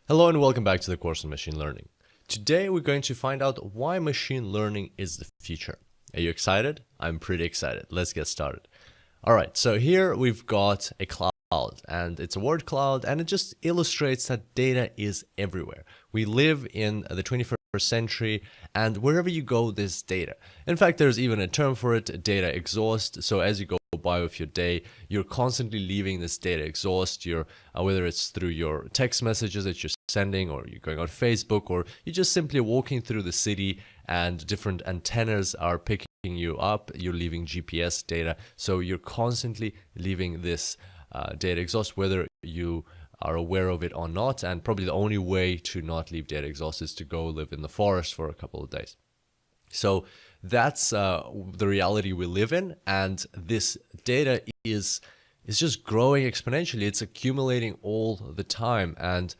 Hello and welcome back to the course on machine learning. Today we're going to find out why machine learning is the future. Are you excited? I'm pretty excited. Let's get started. Alright, so here we've got a cloud and it's a word cloud and it just illustrates that data is everywhere. We live in the 21st century and wherever you go there's data. In fact, there's even a term for it, data exhaust. So as you go by with your day, you're constantly leaving this data exhaust. Whether it's through your text messages that you're sending, or you're going on Facebook, or you're just simply walking through the city and different antennas are picking you up, you're leaving GPS data. So you're constantly leaving this data exhaust, whether you are aware of it or not. And probably the only way to not leave data exhaust is to go live in the forest for a couple of days. So that's the reality we live in, and this data is just growing exponentially. It's accumulating all the time, and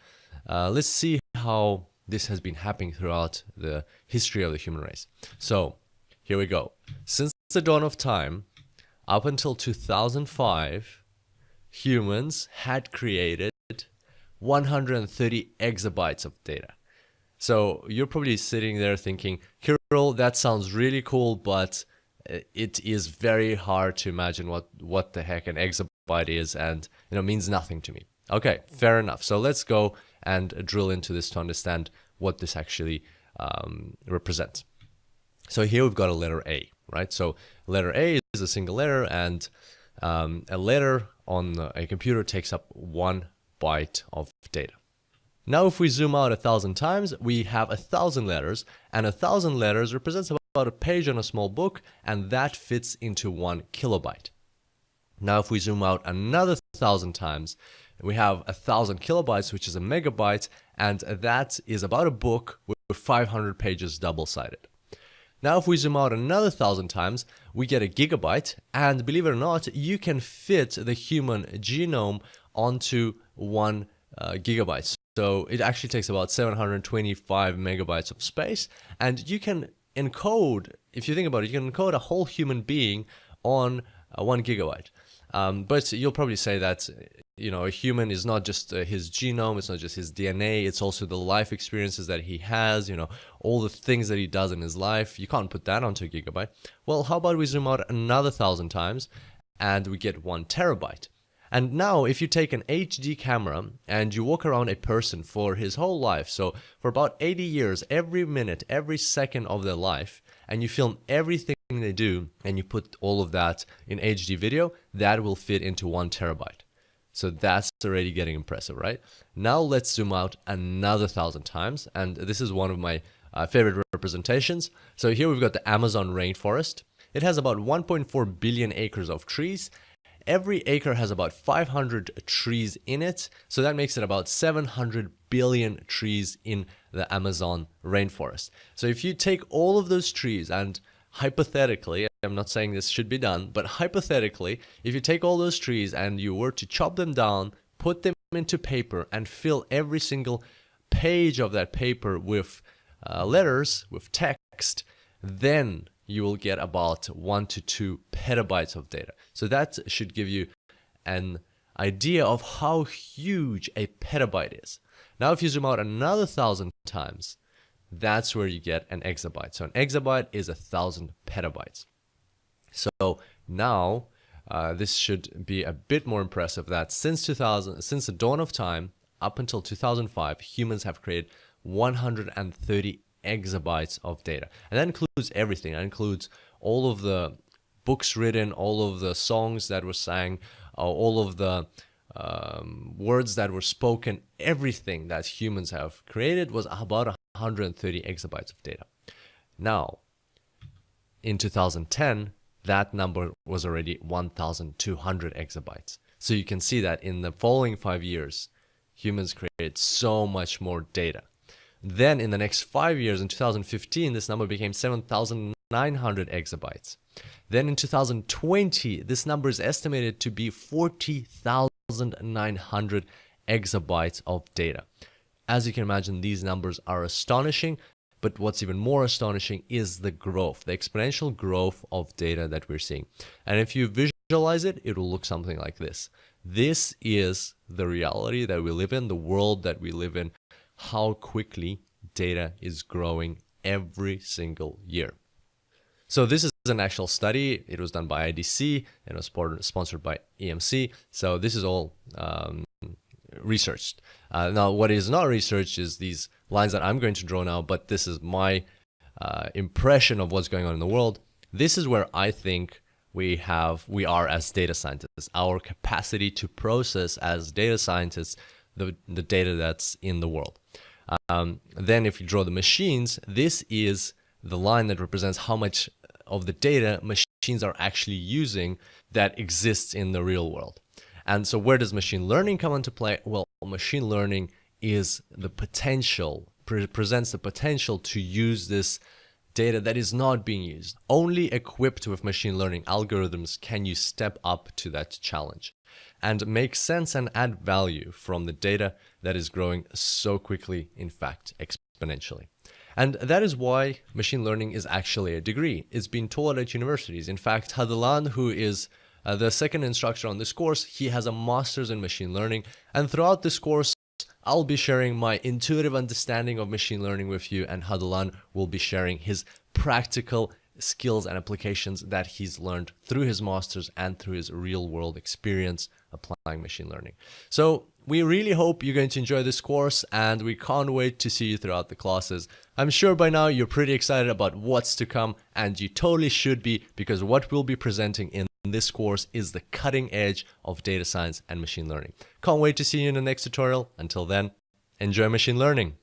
let's see how this has been happening throughout the history of the human race. So here we go. Since the dawn of time, up until 2005, humans had created 130 exabytes of data. So you're probably sitting there thinking, Kirill, that sounds really cool, but it is very hard to imagine what the heck an exabyte is, and means nothing to me. Okay, fair enough. So let's go and drill into this to understand what this actually represents. So here we've got a letter A, right? So letter A is a single letter, and a letter on a computer takes up 1 byte of data. Now, if we zoom out 1,000 times, we have 1,000 letters, and 1,000 letters represents about a page on a small book, and that fits into 1 kilobyte. Now, if we zoom out another 1,000 times, we have 1,000 kilobytes, which is a megabyte, and that is about a book with 500 pages double-sided. Now, if we zoom out another 1,000 times, we get a gigabyte, and believe it or not, you can fit the human genome onto 1 gigabyte. So it actually takes about 725 megabytes of space, and you can encode, if you think about it, you can encode a whole human being on 1 gigabyte. But you'll probably say that, a human is not just his genome, it's not just his DNA, it's also the life experiences that he has, all the things that he does in his life. You can't put that onto a gigabyte. Well, how about we zoom out another 1,000 times and we get 1 terabyte. And now if you take an HD camera and you walk around a person for his whole life, so for about 80 years, every minute, every second of their life, and you film everything they do, and you put all of that in HD video, that will fit into 1 terabyte. So that's already getting impressive, right? Now let's zoom out another 1,000 times, and this is one of my favorite representations. So here we've got the Amazon rainforest. It has about 1.4 billion acres of trees. Every acre has about 500 trees in it, so that makes it about 700 billion trees in the Amazon rainforest. So if you take all of those trees and hypothetically, I'm not saying this should be done, but hypothetically, if you take all those trees and you were to chop them down, put them into paper and fill every single page of that paper with letters, with text, then you will get about 1 to 2 petabytes of data. So that should give you an idea of how huge a petabyte is. Now, if you zoom out another 1,000 times, that's where you get an exabyte. So an exabyte is 1,000 petabytes. So now this should be a bit more impressive that since the dawn of time up until 2005, humans have created 130 exabytes of data, and that includes everything. That includes all of the books written, all of the songs that were sang, all of the words that were spoken. Everything that humans have created was about 130 exabytes of data. Now, in 2010, that number was already 1,200 exabytes. So you can see that in the following 5 years, humans created so much more data. Then in the next 5 years, in 2015, this number became 7,900 exabytes. Then in 2020, this number is estimated to be 40,900 exabytes of data. As you can imagine, these numbers are astonishing, but what's even more astonishing is the growth, the exponential growth of data that we're seeing. And if you visualize it, it will look something like this. This is the reality that we live in, the world that we live in, how quickly data is growing every single year. So this is an actual study. It was done by IDC and was sponsored by EMC. So this is all researched. Now, what is not researched is these lines that I'm going to draw now, but this is my impression of what's going on in the world. This is where I think we are as data scientists, our capacity to process as data scientists the data that's in the world. Then if you draw the machines, this is the line that represents how much of the data machines are actually using that exists in the real world. And so where does machine learning come into play? Well, machine learning is the potential, presents the potential to use this data that is not being used. Only equipped with machine learning algorithms can you step up to that challenge and make sense and add value from the data that is growing so quickly, in fact, exponentially. And that is why machine learning is actually a degree. It's been taught at universities. In fact, Hadelan, who is the second instructor on this course, he has a master's in machine learning. And throughout this course, I'll be sharing my intuitive understanding of machine learning with you, and Hadelan will be sharing his practical skills and applications that he's learned through his master's and through his real-world experience applying machine learning. So we really hope you're going to enjoy this course, and we can't wait to see you throughout the classes. I'm sure by now you're pretty excited about what's to come, and you totally should be, because what we'll be presenting in this course is the cutting edge of data science and machine learning. Can't wait to see you in the next tutorial. Until then, enjoy machine learning.